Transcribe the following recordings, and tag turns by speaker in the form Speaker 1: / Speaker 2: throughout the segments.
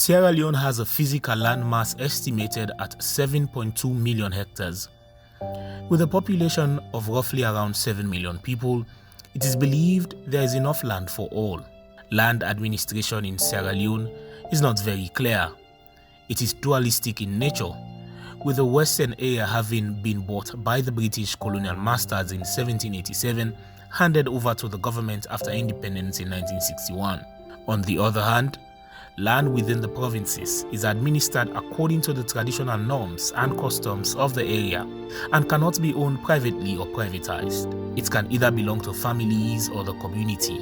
Speaker 1: Sierra Leone has a physical landmass estimated at 7.2 million hectares. With a population of roughly around 7 million people, it is believed there is enough land for all. Land administration in Sierra Leone is not very clear. It is dualistic in nature, with the western area having been bought by the British colonial masters in 1787, handed over to the government after independence in 1961. On the other hand, land within the provinces is administered according to the traditional norms and customs of the area and cannot be owned privately or privatized. It can either belong to families or the community.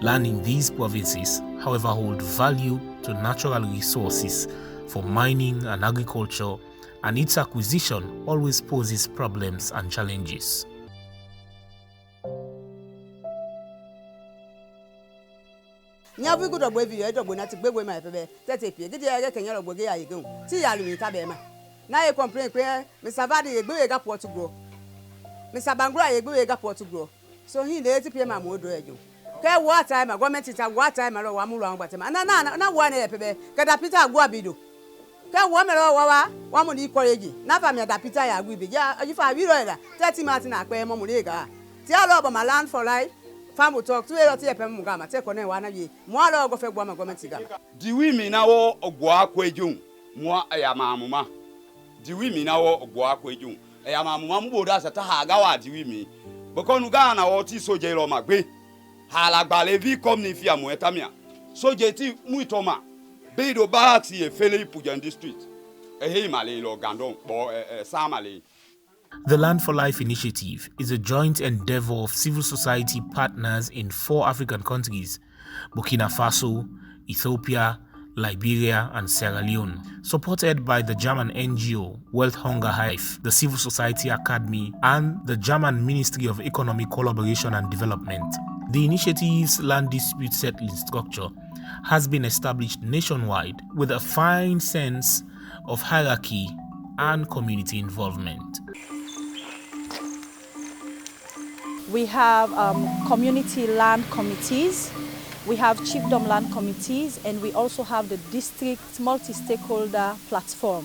Speaker 1: Land in these provinces, however, hold value to natural resources for mining and agriculture, and its acquisition always poses problems and challenges.
Speaker 2: Nyabu good boy view do na ti gbegbe ma pepe tete pie didi ege kenya lo gboge aye gan ti ya lu ta be ma na ye complain pe Mr. Vadi ye gbe ga port gro Mr. Bangura ye gbe ga port gro so he dey ti pie ma mo do ejo ke what time government ta what time lo wa mu lo an gbatema na wa na ye pepe ke da Peter agbo abido ke wo me lo wa mu ni courage na fa me da Peter ya agbo ibe ya ajifa wi ro ela 30 Martin ape mo mu le ga ti a lo bo ma land for life. Family talk to you tie pem mugama take on wa na wie mo ala go fe gwa ma government ga
Speaker 3: di wi mi na wo ogwo akwejun mo ayamamuma di wi mi na wo ogwo akwejun ayamamuma mo bodo asata ha ga wa di wi mi bokonu ga na wo ti soje lo magbe hala gba le vi kom ni fi amo etamia soje ti mu itoma be do ba ti e fele Ipujan district he male lo gandon bo samale.
Speaker 1: The Land for Life initiative is a joint endeavor of civil society partners in 4 African countries: Burkina Faso, Ethiopia, Liberia, and Sierra Leone, supported by the German NGO Wealth Hunger Hive, the Civil Society Academy, and the German Ministry of Economic Collaboration and Development. The initiative's land dispute settling structure has been established nationwide with a fine sense of hierarchy and community involvement.
Speaker 4: We have community land committees, we have chiefdom land committees, and we also have the district multi-stakeholder platform,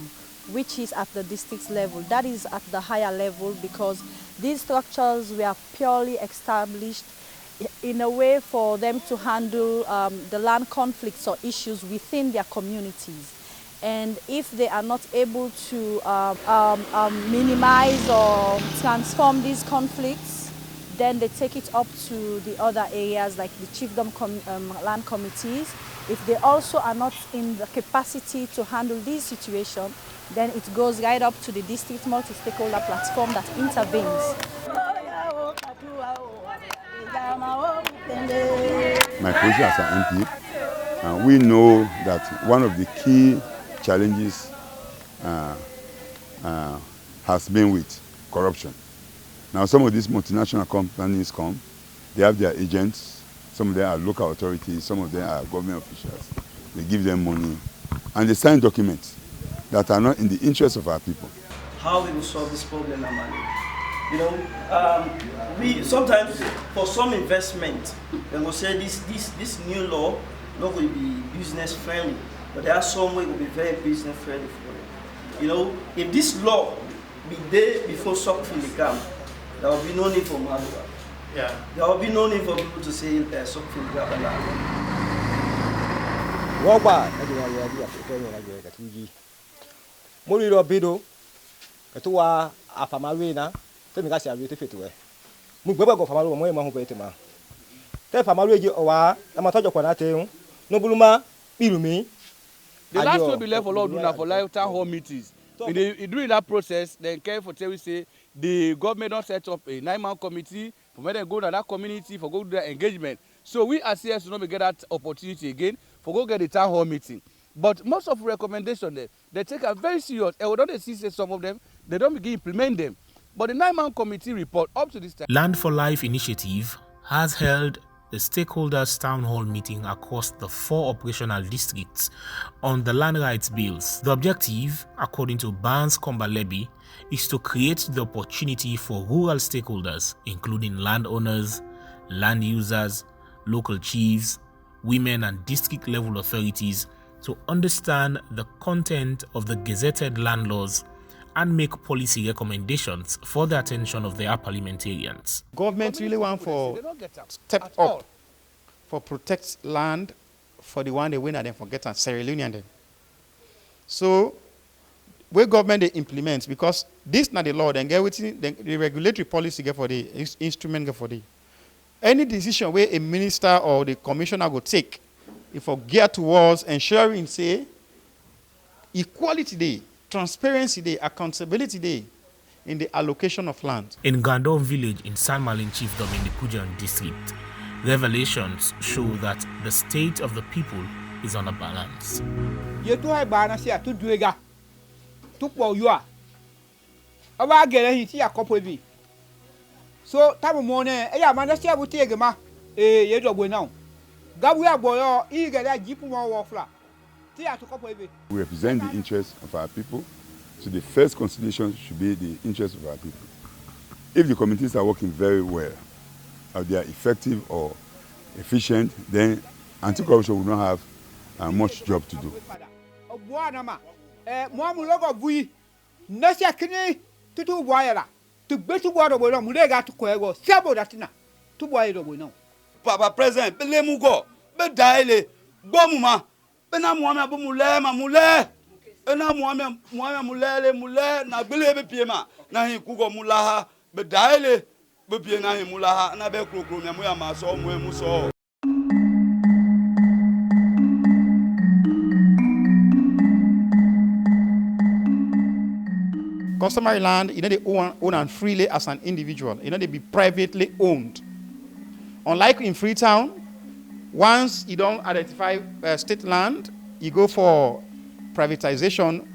Speaker 4: which is at the district level. That is at the higher level because these structures were purely established in a way for them to handle the land conflicts or issues within their communities. And if they are not able to minimize or transform these conflicts, then they take it up to the other areas like the chiefdom land committees. If they also are not in the capacity to handle these situations, then it goes right up to the district multi-stakeholder platform that intervenes.
Speaker 5: My position as an MP, we know that one of the key challenges has been with corruption. Now some of these multinational companies come, they have their agents, some of them are local authorities, some of them are government officials. They give them money and they sign documents that are not in the interest of our people.
Speaker 6: How we will solve this problem, Amani? You know, we sometimes for some investment, they will say this new law not will be business friendly, but there are some way will be very business friendly for it. You know, if this law be there before sucking the camp, there will be no need for manual. Yeah. There will be no need for people to say sucking the camp.
Speaker 7: The last will be left for Lord Duna for lifetime hall meetings. During that process, then care for tell we say the government don't set up a 9-man committee for me to go to that community for go do that engagement. So we as CS not get that opportunity again for go get the town hall meeting. But most of the recommendations they take are very serious. And we don't see some of them, they don't begin implement them. But the 9-man committee report up to this time.
Speaker 1: Land for Life initiative has held a stakeholders town hall meeting across the 4 operational districts on the land rights bills. The objective, according to Barnes Kombalebi, is to create the opportunity for rural stakeholders, including landowners, land users, local chiefs, women and district level authorities, to understand the content of the gazetted land laws and make policy recommendations for the attention of their parliamentarians.
Speaker 8: Government really want for step up for protect land for the one they win and then forget and Sierra Leone and then. So where government they implement, because this not the law, then get within the regulatory policy get for the instrument get for the any decision where a minister or the commissioner will take if for gear towards ensuring say equality day, transparency day, accountability day in the allocation of land.
Speaker 1: In Gandon village in San Malin Chiefdom in the Pujan district, revelations show that the state of the people is on a balance.
Speaker 9: So time morning, man share with you ma ye do boy now. Gabu ya boy e get that jeep mo wo fla. Ti ya to couple we
Speaker 5: represent the interests of our people, so the first consideration should be the interests of our people. If the committees are working very well, or they are effective or efficient, then anti-corruption will not have much job to do.
Speaker 3: Papa President, be lemugo, be daile, bomuma, be na muame abu mule ma mule, be na muame mule na bele be piema, na hi kugo mulaha, be daile, be pie na hi mulaha, na be krokro me mu ya maso mu emu so.
Speaker 8: Customary land, they own and freely as an individual. They be privately owned. Unlike in Freetown, once you don't identify state land, you go for privatization.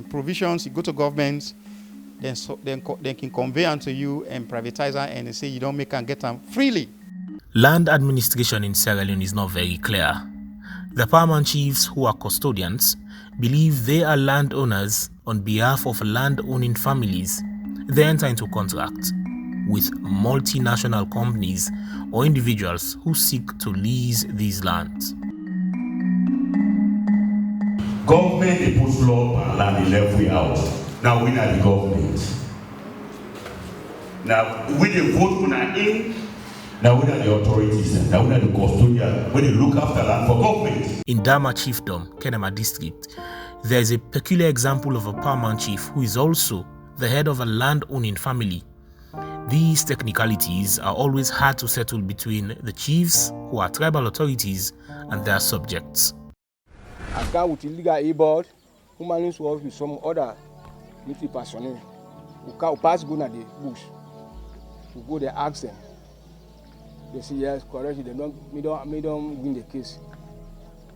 Speaker 8: Provisions. You go to governments, then they can convey unto you and privatize and they say you don't make and get them freely.
Speaker 1: Land administration in Sierra Leone is not very clear. The paramount chiefs, who are custodians, believe they are landowners on behalf of land-owning families. They enter into contract with multinational companies or individuals who seek to lease these lands.
Speaker 10: Government they put law on land, they left way out. Now we are the government. Now we the vote on our in. Now we are the authorities. Now we are the custodian. We they look after land for government.
Speaker 1: In Dama Chiefdom, Kenema district, there is a peculiar example of a paramount chief who is also the head of a land-owning family. These technicalities are always hard to settle between the chiefs, who are tribal authorities, and their subjects.
Speaker 9: I got with illegal e-board, who managed to work with some other military personnel who pass go to the bush. We go there, ask them. They say yes, correct. They don't win the case.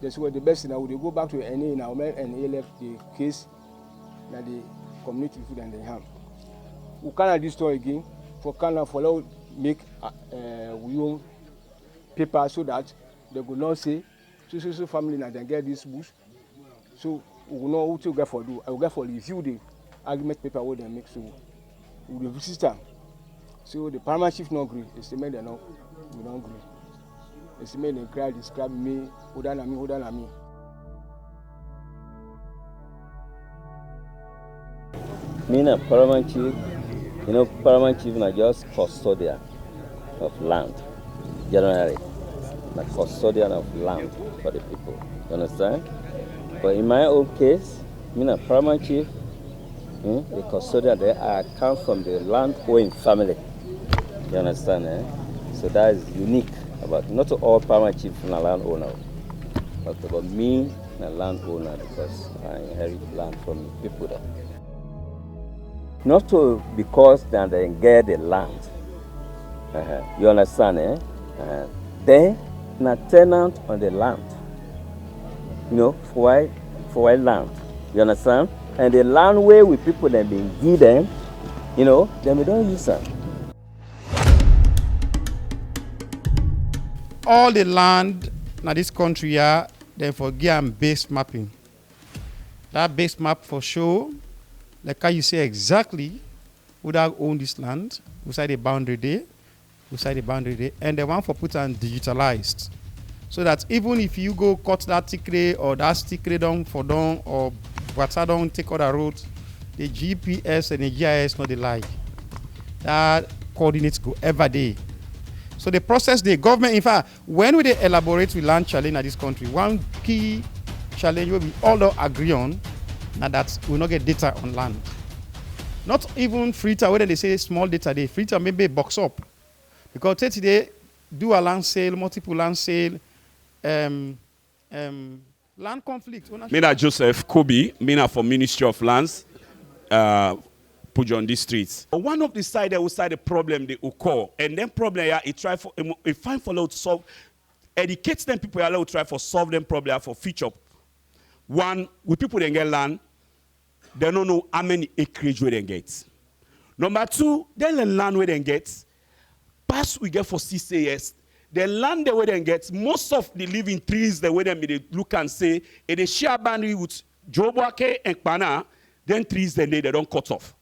Speaker 9: That's what the best thing. Now they go back to NA now, and they left the case. Now the community food and they have. We cannot destroy again. For Canada, for make we own paper so that they will not say so family now then get this bush. So we will know what to get for do. I will get for review the argument paper what they make. So we will visit them. So the paramount chief not agree. It's the man they know we don't agree. It's the man they cry describe me, hold on me.
Speaker 11: Me na paramount chief. You know, paramount chief is just custodian of land, generally. Not custodian of land for the people. You understand? But in my own case, me na paramount chief, the custodian there, I come from the land-owning family. You understand? So that is unique about not all paramount chiefs are landowner, but about me, a landowner, because I inherit land from people there. Not to because they get the land. You understand? They are tenant on the land. You know, for why land? You understand? And the land where we people that been give them, you know, then we don't use them.
Speaker 8: All the land in this country are then for give base mapping. That base map for sure. Like how you say exactly who that own this land, who side the boundary there, and the one for put and digitalized. So that even if you go cut that tikre or that tikre down for down or water down, take other roads, the GPS and the GIS not the like. That coordinates go every day. So the process, the government, in fact, when we elaborate with land challenge in this country, one key challenge we all agree on, now that we not get data on land. Not even Freetown, whether they say small data, they Freetown maybe box up. Because today, do a land sale, multiple land sale, land conflict.
Speaker 12: Mina Joseph Kobe, Mina for Ministry of Lands, put on these streets. One of the side that will side the problem they will call, and then problem yeah, it find for to solve, educate them people allow try for solve them problem for future. One, with people that get land, they don't know how many acreage we then get. Number two, then the land we then get, pass we get for 6 years. The land they then get, most of the living trees the way they look and say, if they share boundary with Jobuake and Pana, then trees they don't cut off.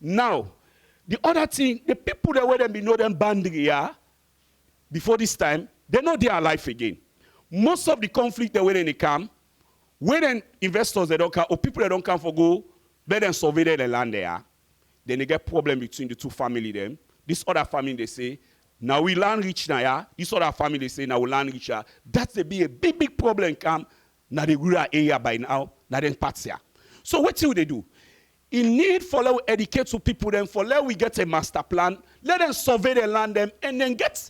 Speaker 12: Now, the other thing, the people that way they know them boundary here, before this time, they know they are alive again. Most of the conflict the way they come, when investors they don't come, or people that don't come for go, let them survey the land there, then they get problem between the two family them. This other family they say, now we land rich now, yeah. This other family they say, now we land rich. That's a big problem come now the rural area by now, now then parts here. So what do they do? In need for let we educate to people then for let we get a master plan, let them survey the land them and then get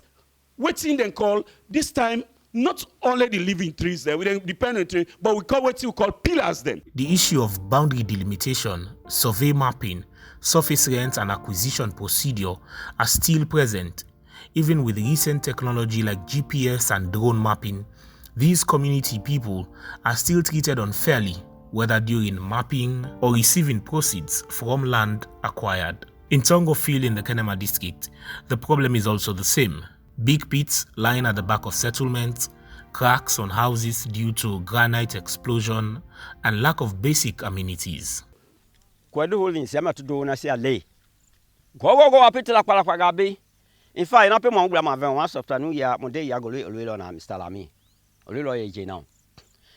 Speaker 12: waiting then call this time not only the living trees there, we then depend on trees, but we call what you call pillars then.
Speaker 1: The issue of boundary delimitation, survey mapping, surface rent and acquisition procedure are still present. Even with recent technology like GPS and drone mapping, these community people are still treated unfairly, whether during mapping or receiving proceeds from land acquired. In Tongo Field in the Kenema district, the problem is also the same. Big pits lying at the back of settlements, cracks on houses due to granite explosion, and lack of basic amenities.
Speaker 13: In fact, I my grandma once after New Year, one day you go to Mr. Lamy. Olilo ye now.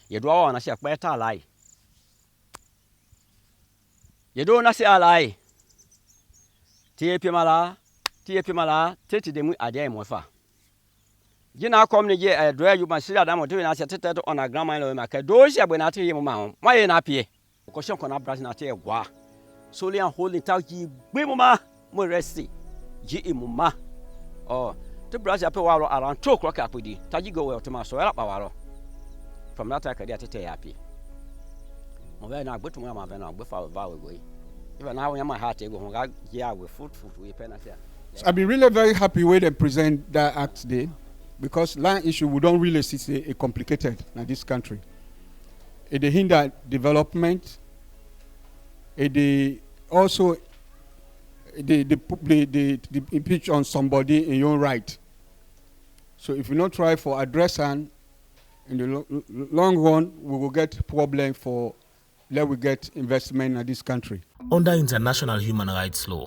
Speaker 13: You do want to say a better lie. You don't say a lie. TAP Mala, Teti de Mu Adia Mofa. You now come the year, dwell you must see that I'm doing as a tether on a grandma in my cadosia when I tell you, Mamma. Why not pay? Because you're not brushing at your gua. Solely and holding out ye, Bimma, more resty. G. Mumma. Oh, to brush up a while around 2 o'clock up with you. Taji go well to my soil up our from that I could get to happy. When I go to my mother and I'll go for a vow away. Even now, in my heart, I go yeah with food we pen at.
Speaker 9: I've been really very happy when they present that act today, because land issue we don't really see a complicated in this country. It hinder development. It also they impeach on somebody in your right. So if we not try for address and in the long run, we will get problem for let we get investment in this country.
Speaker 1: Under international human rights law,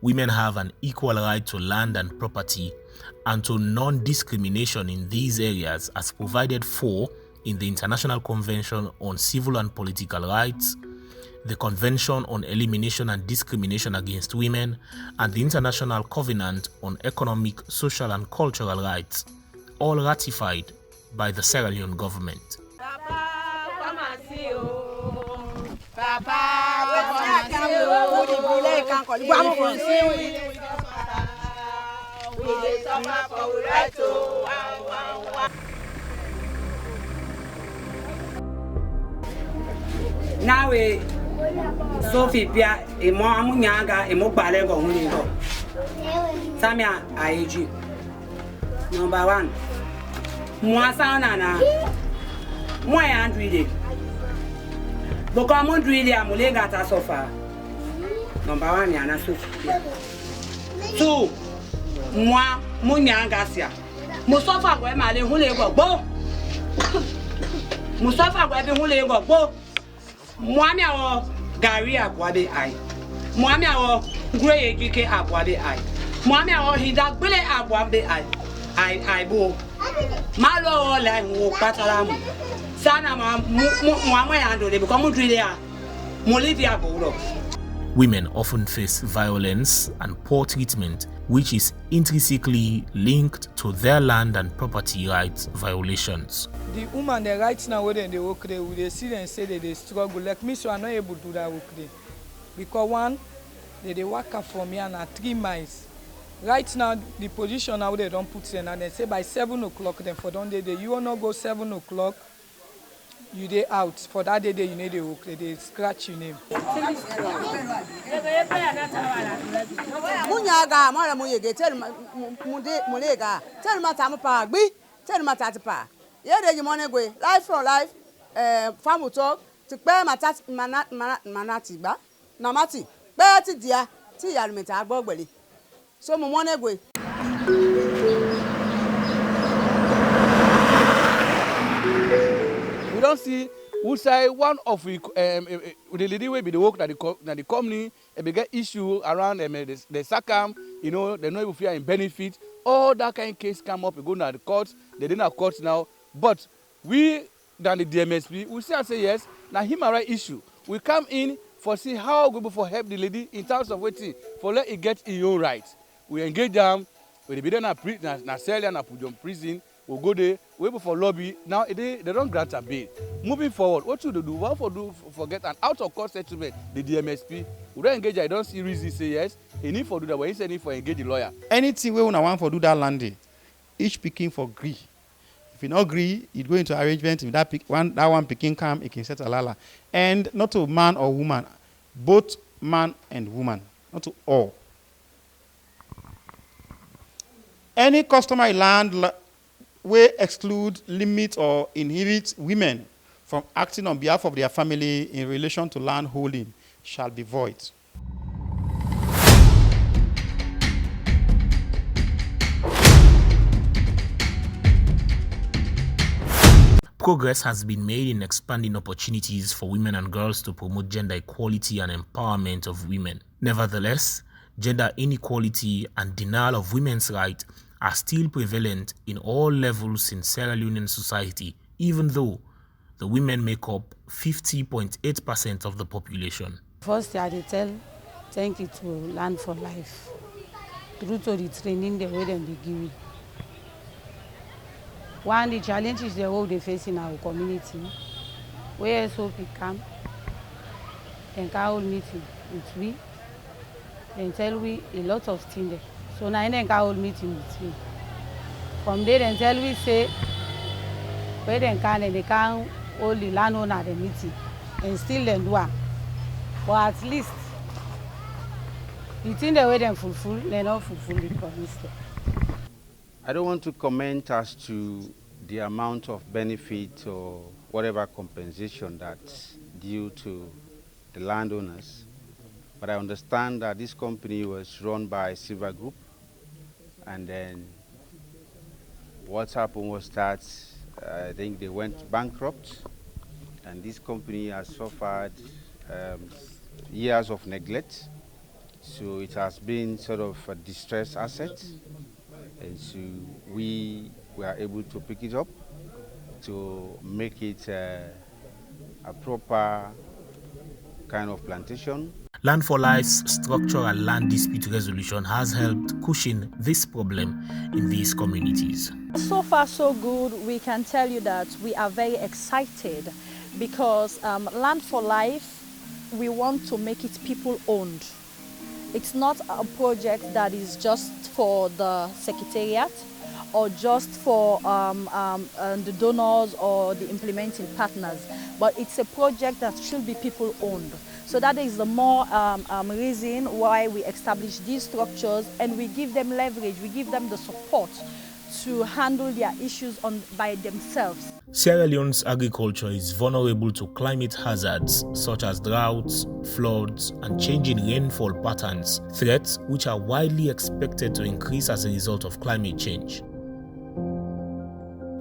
Speaker 1: women have an equal right to land and property and to non-discrimination in these areas as provided for in the International Convention on Civil and Political Rights, the Convention on Elimination and Discrimination Against Women, and the International Covenant on Economic, Social and Cultural Rights, all ratified by the Sierra Leone government.
Speaker 2: Now Sophie Pia, a more amunyaga, a more balego, Samia Aiji. Number 1. Moisana, moi Andrew. Bokamon really am legata so far. Number 1, Yana Sophie. 2. Moi, Munyagasia. Mustafa, where my little go. Mustafa, where the whole go. Mwami awo Gary Abwade ai. Mwami awo Gray Ejike Abwade ai. Mwami awo Hidagbele Abwade ai.
Speaker 14: I bo. Malo la mo patalamu. Sana ma yando de because mo drile mo livia bo.
Speaker 1: Women often face violence and poor treatment, which is intrinsically linked to their land and property rights violations.
Speaker 15: The woman they right now when they work there, they see and say that they struggle. Like me, so I'm not able to do that work there. Because one, they work from here now 3 miles. Right now, the position now they don't put in and they say by 7 o'clock, then for don't they you will not go 7 o'clock. You day out for that day you need the work they scratch your name.
Speaker 2: Munyaga mara muyege tell mulega tell mata pa gbi tell mata pa ye dey money go life for life farm talk ti pe mata manati gba na mati pe ti dia ti yarumita agbogbele so mo money go.
Speaker 7: We don't see who say one of the lady will be the work that the company and they get issue around the SACAM, you know, they know if you are in benefit, all that kind of case come up, we go to the court, they didn't have courts now, but we, than the DMSP, we say yes, now human right issue. We come in for see how we go for help the lady in terms of waiting, for let it get in your right. We engage them, we be done na cell and put them in prison, we'll go there, we wait for lobby. Now they don't grant a bail. Moving forward, what should they do? What for do forget an out of court settlement? The DMSP. We don't engage. I don't see reason say yes. He need for do that. When he say need for engage the lawyer.
Speaker 8: Anything we want for do that landing, each picking for agree. If you not agree, you go into arrangement. If that one picking come, it can set a lala. And not to man or woman, both man and woman, not to all. Any customary land will exclude, limit, or inhibit women from acting on behalf of their family in relation to land holding shall be void.
Speaker 1: Progress has been made in expanding opportunities for women and girls to promote gender equality and empowerment of women. Nevertheless, gender inequality and denial of women's rights are still prevalent in all levels in Sierra Leonean society, even though the women make up 50.8% of the population.
Speaker 16: First, I thank you to Land for Life through to the training the way they give me. One, the challenges the world they face in our community, where SOP come and can meeting with we, and tell we a lot of things there. So now they can hold meeting with me. From there, they tell we say where they can and they can hold the landowner the meeting and still they do it. But at least the thing the way they fulfill, they not fulfill the promise.
Speaker 17: I don't want to comment as to the amount of benefit or whatever compensation that's due to the landowners, but I understand that this company was run by Silver Group, and then what happened was that I think they went bankrupt, and this company has suffered years of neglect, so it has been sort of a distressed asset. And so we were able to pick it up to make it a proper kind of plantation.
Speaker 1: Land for Life's structural land dispute resolution has helped cushion this problem in these communities.
Speaker 4: So far so good. We can tell you that we are very excited because Land for Life, we want to make it people owned. It's not a project that is just for the secretariat or just for the donors or the implementing partners, but it's a project that should be people owned. So that is the more reason why we establish these structures, and we give them leverage, we give them the support to handle their issues by themselves.
Speaker 1: Sierra Leone's agriculture is vulnerable to climate hazards such as droughts, floods, and changing rainfall patterns, threats which are widely expected to increase as a result of climate change.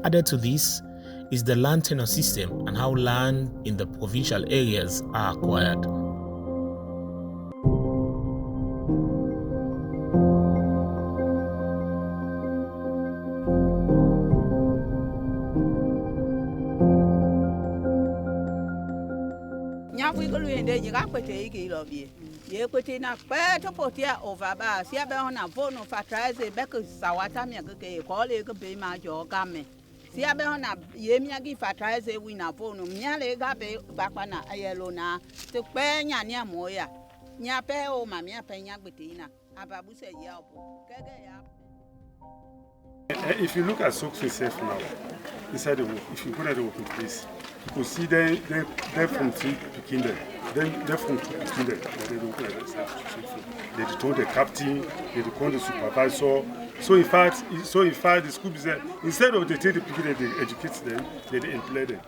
Speaker 1: Added to this is the land tenure system and how land in the provincial areas are acquired.
Speaker 18: de you got put a love you. You put in a fair to put here over bars. You have on a phone of a tries a beck of Sawatami, call it a pay my jaw game. See, I be on a yemiagi for tries a win a phone, nearly got back on a yellow na to pay Yanya Moya. Nyape o mamia penya betina. Ababu say yellow.
Speaker 19: If you look at Soaks itself now, inside the work, if you go at the working place, you could see they're from three picking them. They're from two picking them. They don't like that. They told the captain, they told the supervisor. So in fact, the school is there. Instead of they take the picking, they educate them, they employ them.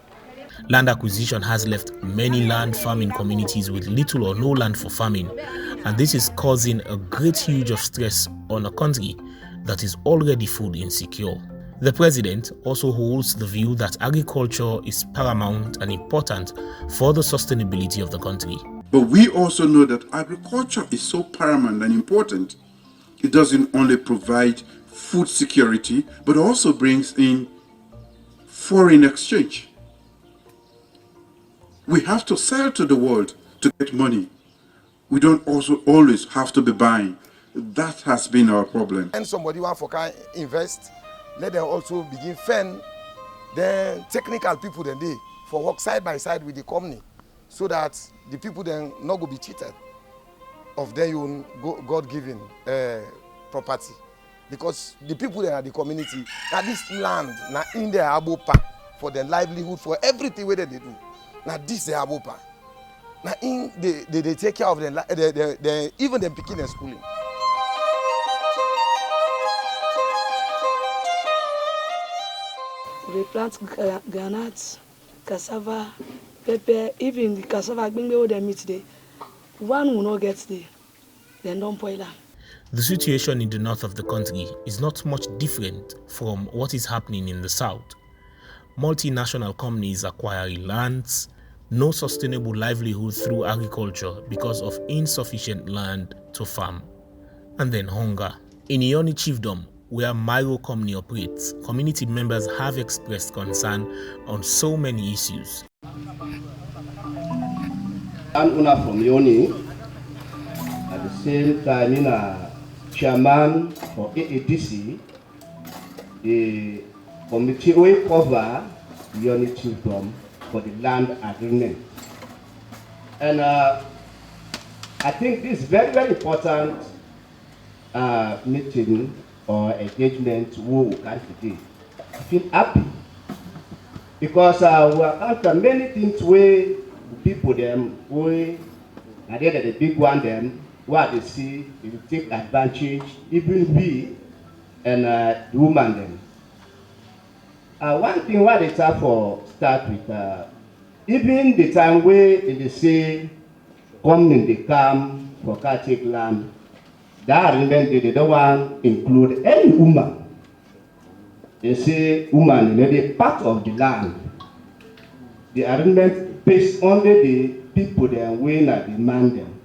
Speaker 1: Land acquisition has left many land farming communities with little or no land for farming, and this is causing a great huge of stress on a country that is already food insecure. The president also holds the view that agriculture is paramount and important for the sustainability of the country.
Speaker 20: But we also know that agriculture is so paramount and important. It doesn't only provide food security, but also brings in foreign exchange. We have to sell to the world to get money. We don't also always have to be buying. That has been our problem.
Speaker 9: And somebody want for can invest, let them also begin fend. Then technical people then they for work side by side with the company, so that the people then not go be cheated of their own God-given property. Because the people that are the community, that this land now in their abopa for their livelihood, for everything where they do. Now this is abopa. Now in they take care of them, even them picking and schooling.
Speaker 21: We plant granates, cassava, pepper, even the cassava being able to meet today. One will not get there, then don't boil them.
Speaker 1: The situation in the north of the country is not much different from what is happening in the south. Multinational companies acquiring lands, no sustainable livelihood through agriculture because of insufficient land to farm, and then hunger. In Leone Chiefdom, where Miro Company operates, community members have expressed concern on so many issues.
Speaker 22: I'm Una from Leone. At the same time, I'm a chairman for AATC, the committee will cover Leone Chiefdom for the land agreement. And I think this is very, very important meeting or engagement we can today. I feel happy because we have many things where people them we at the end of the big one them what they see they will take advantage, even we and the woman them. One thing what they start with even the time where they say come they come for take land. That agreement they don't want to include any woman. They say woman they part of the land. The agreement based only the people that win and demand them.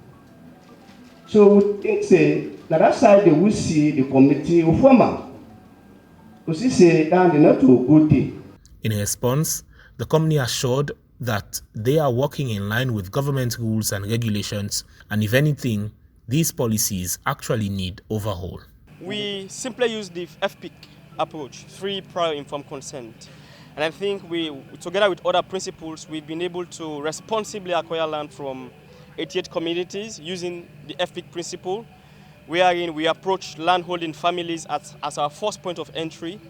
Speaker 22: So we think say that side they will see the committee of former. We say that they not to good thing.
Speaker 1: In response, the company assured that they are working in line with government rules and regulations, and if anything, these policies actually need overhaul.
Speaker 23: We simply use the FPIC approach, free, prior, informed consent. And I think we, together with other principles, we've been able to responsibly acquire land from 88 communities using the FPIC principle, wherein we approach landholding families as our first point of entry.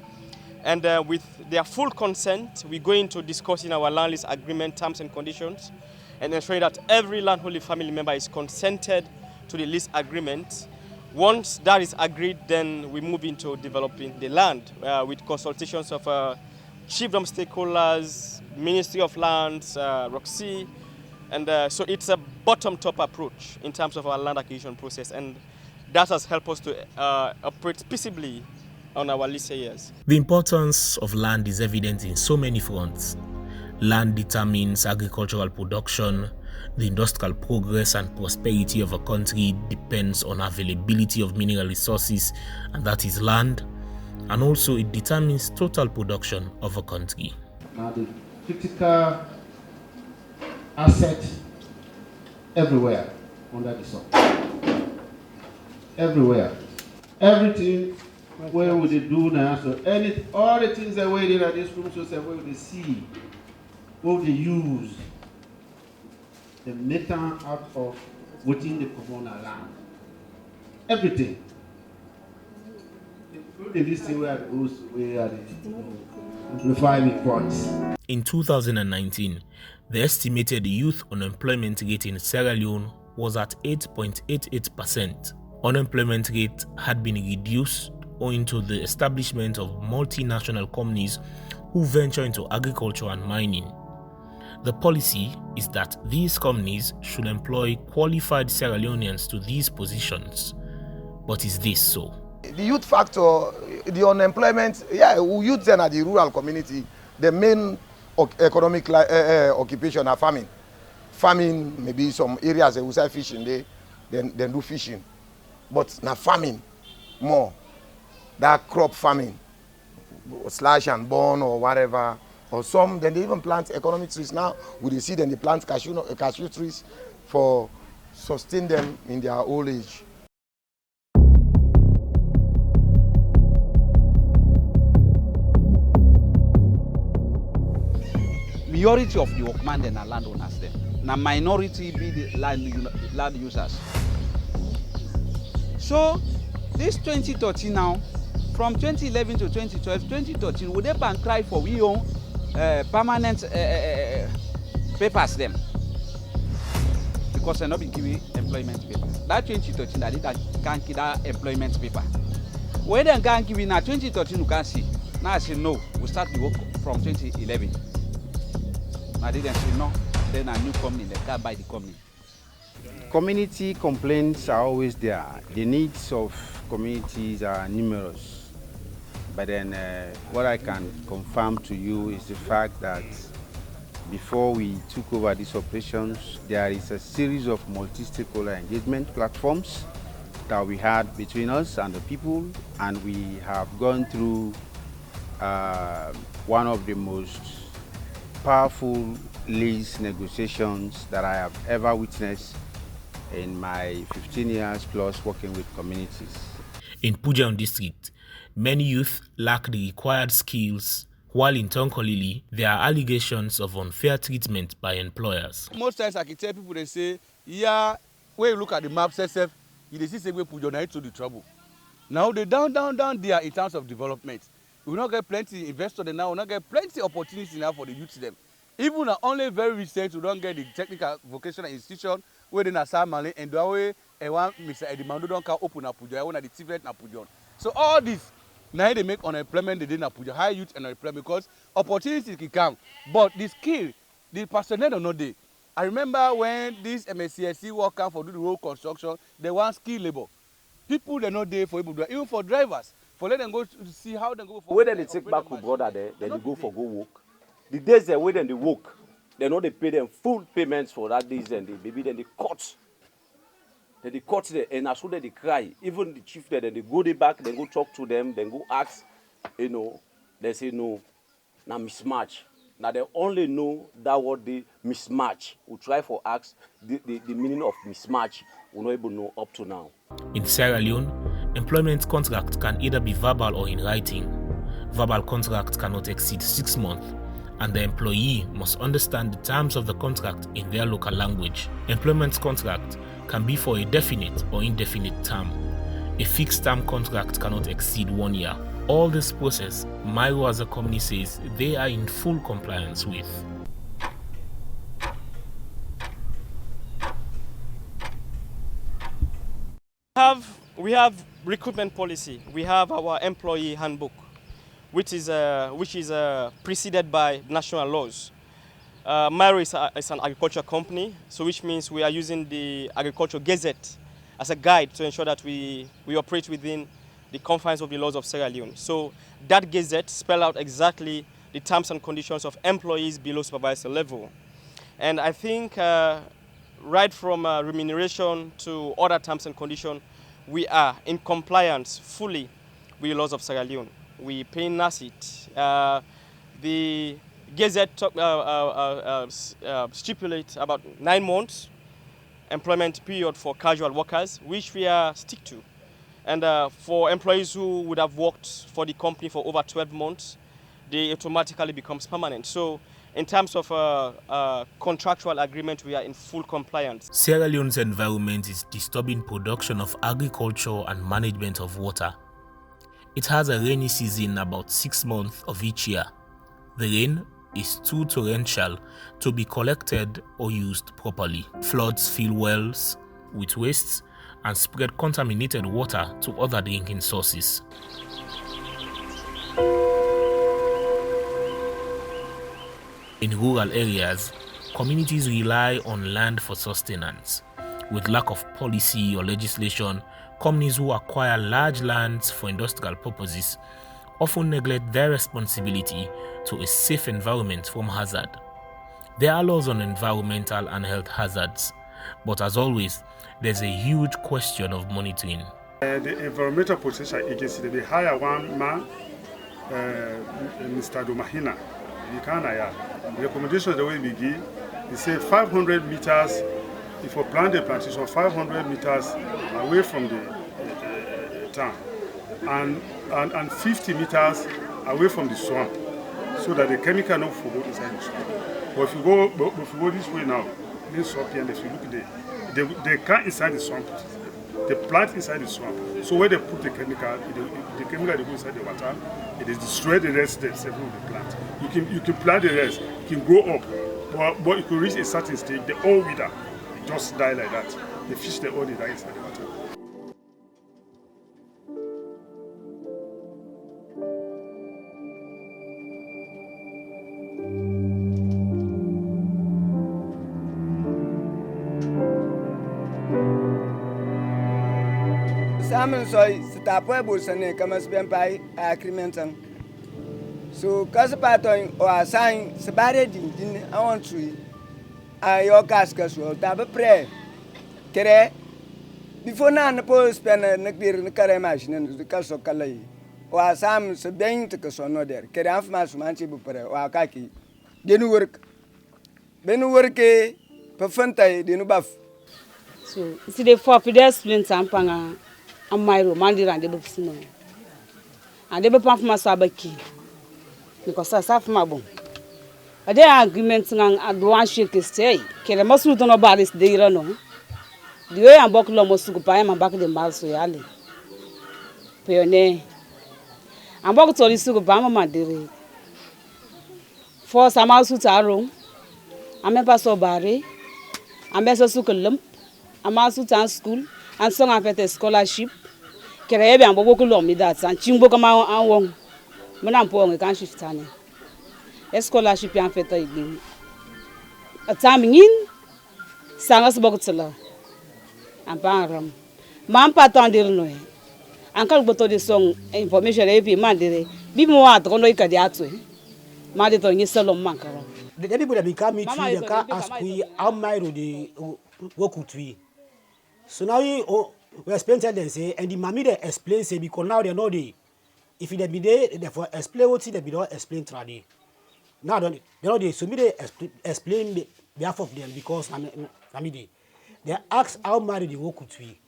Speaker 23: And with their full consent, we go into discussing our land lease agreement terms and conditions and ensuring that every landholding family member is consented to the lease agreement. Once that is agreed, then we move into developing the land with consultations of chiefdom stakeholders, Ministry of Lands, ROCSI, and so it's a bottom-top approach in terms of our land acquisition process, and that has helped us to operate peaceably on our lease years.
Speaker 1: The importance of land is evident in so many fronts. Land determines agricultural production. The industrial progress and prosperity of a country depends on availability of mineral resources, and that is land. And also it determines total production of a country.
Speaker 24: Now the critical asset
Speaker 22: everywhere under the sun. Everywhere. Everything where we do now, so all the things that we did at this room, so where we see, where we use the metal out of within the communal land. Everything. Including this thing where the refining points.
Speaker 1: In 2019, the estimated youth unemployment rate in Sierra Leone was at 8.88%. Unemployment rate had been reduced owing to the establishment of multinational companies who venture into agriculture and mining. The policy is that these companies should employ qualified Sierra Leoneans to these positions. But is this so?
Speaker 3: The youth factor, the unemployment, youth then at the rural community, the main economic occupation are farming. Farming, maybe some areas they will say fishing, they do fishing. But now farming more, that crop farming, slash and burn or whatever, or some, then they even plant economic trees now. With the seed, then they plant cashew trees for sustain them in their old age.
Speaker 5: Majority of the workmen and landowners then. Now minority be the land users. So this 2013 now, from 2011 to 2012, 2013, would they ban cry for we own permanent papers them? Because they're not be giving employment paper. That 2013, that they can't give that employment paper. When they can't give it now, 2013 you can't see. Now I say no, we start the work from 2011. Now they didn't say no, then a new company, they can't buy the company.
Speaker 17: Community complaints are always there. The needs of communities are numerous. But then what I can confirm to you is the fact that before we took over these operations, there is a series of multi-stakeholder engagement platforms that we had between us and the people, and we have gone through one of the most powerful lease negotiations that I have ever witnessed in my 15 years plus working with communities.
Speaker 1: In Pujan district, many youth lack the required skills, while in Tonkolili, there are allegations of unfair treatment by employers.
Speaker 7: Most times I can tell people, they say, yeah, when you look at the map, you see we Pujan to the trouble. Now they down there in terms of development. We will not get plenty investors now, we will not get plenty opportunities now for the youth them. Even only very recent, we don't get the technical vocational institution where they are Mali and the way Mr. Edimando don't open up Pujan, one of the TVET na Pujan. So all this, now they make unemployment, they didn't Pujan, high youth and unemployment because opportunities can come. But the skill, the personnel are not there. I remember when this MSCSC worker for do the road construction, they want skilled labor. People they're not there for able to do, even for drivers, for let them go to see how they go for.
Speaker 6: Where they take back to brother there, then they go for go work. The days they wait and they work, they know they pay them full payments for that days and maybe then they cut. Then they cut there and as soon as they cry, even the chief there, then they go there back, then go talk to them, then go ask, they say no, now mismatch. Now they only know that what they mismatch. We try for ask the meaning of mismatch. We're not able to know up to now.
Speaker 1: In Sierra Leone, employment contract can either be verbal or in writing. Verbal contract cannot exceed 6 months, and the employee must understand the terms of the contract in their local language. Employment contract can be for a definite or indefinite term. A fixed term contract cannot exceed 1 year. All this process, Mairo as a company says they are in full compliance with.
Speaker 23: We have recruitment policy. We have our employee handbook, which is preceded by national laws. Mairo is an agriculture company, so which means we are using the Agriculture Gazette as a guide to ensure that we operate within the confines of the laws of Sierra Leone. So that Gazette spells out exactly the terms and conditions of employees below supervisor level. And I think right from remuneration to other terms and conditions, we are in compliance fully with the laws of Sierra Leone. We pay NACIT. The Gazette stipulates about 9 months, employment period for casual workers, which we are stick to. And for employees who would have worked for the company for over 12 months, they automatically becomes permanent. So in terms of contractual agreement, we are in full compliance.
Speaker 1: Sierra Leone's environment is disturbing production of agriculture and management of water. It has a rainy season about 6 months of each year. The rain is too torrential to be collected or used properly. Floods fill wells with wastes and spread contaminated water to other drinking sources. In rural areas, communities rely on land for sustenance. With lack of policy or legislation, companies who acquire large lands for industrial purposes often neglect their responsibility to a safe environment from hazard. There are laws on environmental and health hazards, but as always, there's a huge question of monitoring.
Speaker 19: The Environmental Protection Agency, they hire one man, Mr. Domahina. The recommendation the way we give, they say 500 meters, if we plant the plantation 500 meters away from the town, and 50 meters away from the swamp, so that the chemical not go inside the swamp. But if you go this way now, this swamp here, and if you look there, they can't inside the swamp. They plant inside the swamp. So where they put the chemical, the chemical they go inside the water, it is destroy the rest steps of the plant. You can plant the rest, it can grow up, but it could reach a certain stage, the all wither just die like that. The fish they all die inside the water.
Speaker 9: Salmon soy stapwe busane kama spempai agreement. So kasapato or assign sabare din I want to your casca so tabe pre kere before na na po spend na dir na kare machine the kaso kalai o asam se ben te kaso no der kere afma sumanchi bu pre o akaki denu work perfenta denu baf
Speaker 16: so si de for pedestrian tampanga amairo mandira de bufsino ande be pam fama so abaki because sa fama bon ade agreement ngang adwan shake stay kele masu to no baris de ira no the way am boklo mosu ko pa am back de mal so yale peone am bok to lisu ko ba mama dere for sama su taro am pa so bare am be so su ko lump am asu tan school and so am pete scholarship kere ebe am bok lo mi that and chingbo kama an won mo na po on kan shift tani scholarship yan feta igbe atamingin sangas bogotla amparam man patandir no ankal boto de song information epi mandire bi mo at kono ikadi atu ma de to nyi selo mankara
Speaker 10: the people that become me tree they can ask we how my the work tree so now we explain tell them say and the mommy they explain say because now they know the if they be they for explain what they be don't explain tradi. Now, they know they so me they explain the behalf of them because they ask how married the work could be.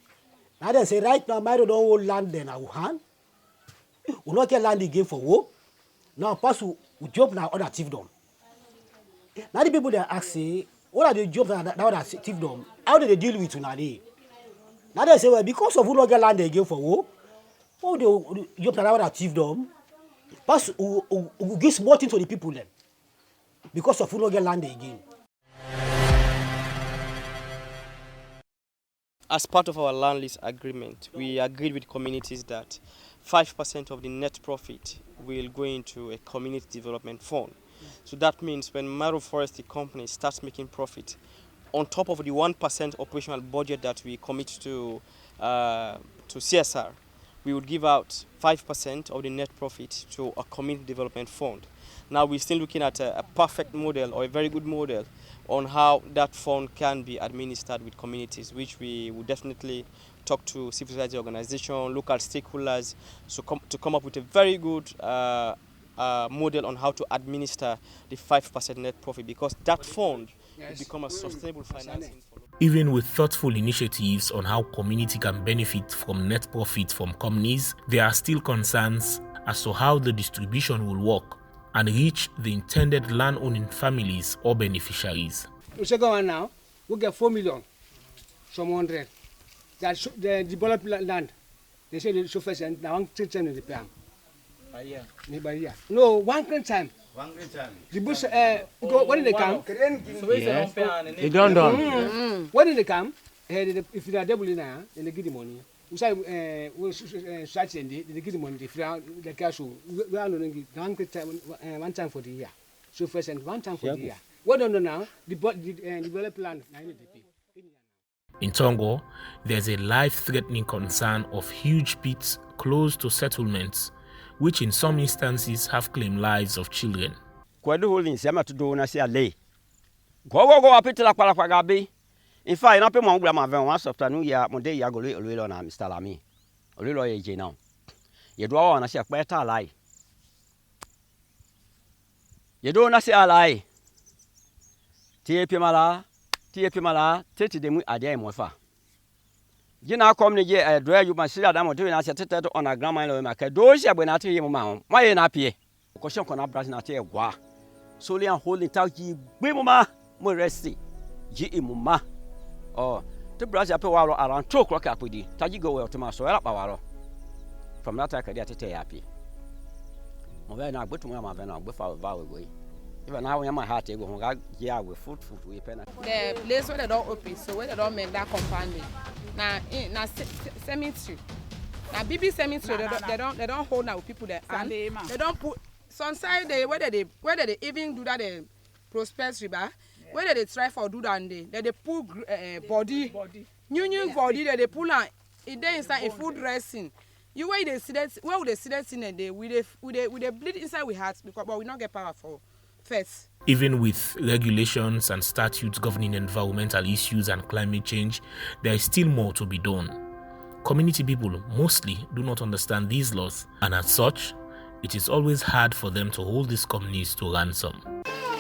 Speaker 10: Now they say right now married don't hold land then I will hand. We not get land again for work. Now pass we job now other thief done. Now the people they ask say what are the jobs that other thief done? How do they deal with today? Now they say well because of we not get land again for work. Oh the job that other thief done. Pass we give small thing to the people then. Because of we not get land again.
Speaker 23: As part of our land lease agreement, we agreed with communities that 5% of the net profit will go into a community development fund. So that means when Maro Forestry Company starts making profit, on top of the 1% operational budget that we commit to CSR, we would give out 5% of the net profit to a community development fund. Now we're still looking at a perfect model or a very good model on how that fund can be administered with communities, which we will definitely talk to civil society organizations, local stakeholders, so to come up with a very good model on how to administer the 5% net profit, because that fund will become a sustainable financing for local
Speaker 1: Even with thoughtful initiatives on how community can benefit from net profit from companies, there are still concerns as to how the distribution will work and reach the intended land-owning families or beneficiaries.
Speaker 9: The second one now, we get 4 million, some 100. The developed land, they say the chauffeurs and now 1 time in the PM. By year. No, 1 grand time.
Speaker 11: 1 grand time.
Speaker 9: The bush, what did they come?
Speaker 11: Yes. They don't done.
Speaker 9: What did they come? If they are double in there, then they give the money. We say, we start in they give the money. If the cash, we are only 1 time, 1 time for the year. Chauffeurs and 1 time for the year. What don't know now? The developed land, 90p.
Speaker 1: In Tongo, there's a life-threatening concern of huge pits close to settlements, which in some instances have claimed lives of children.
Speaker 12: In fact, I pay my grandma once after New Year, Monday, ya go Leone na Mr. Lamy. Leone ye now. You do want to say better lie. You don't want to say a lie. TP mala, tete demu ade mofa. You now come the dry you must see that I'm doing as a tether on a grandma in my cados, ya when I tell you, Mamma, why ain't happy? Question can I brush not a gua. Solely and holding tauki, Bimoma, more resty. G. Mumma. Oh, the brush up around 2 o'clock up with you. Taji go well to my soil up our. From that I could get it happy. When I go to my mother without valley way. Even now, when my heart go, yeah, with food we pen.
Speaker 13: The place where they don't open, so where they don't make that compound. Now, cemetery. Now, BB cemetery, they don't hold now people there. And they don't put some side they whether they even do that prospect river. Whether they try for do that, they pull body, new body, they pull out. It they inside a food dressing. You where they see that, where would they see that in a day? We bleed inside we heart because but we not get power for first.
Speaker 1: Even with regulations and statutes governing environmental issues and climate change, there is still more to be done. Community people mostly do not understand these laws, and as such, it is always hard for them to hold these companies to ransom.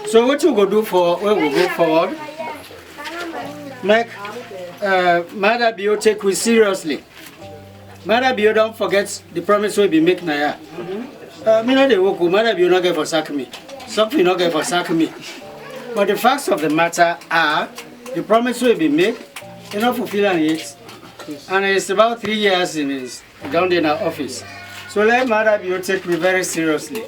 Speaker 24: So what you go do for when we go forward? Make Mother Bio take we seriously. Mother Bio don't forget the promise we be make now. Me not the work. Mother Bio not get for sack me. Something not get for sack me. But the facts of the matter are the promise we be make. You not fulfilling it, and it's about 3 years in his down in our office. So let Mother Bio take me very seriously.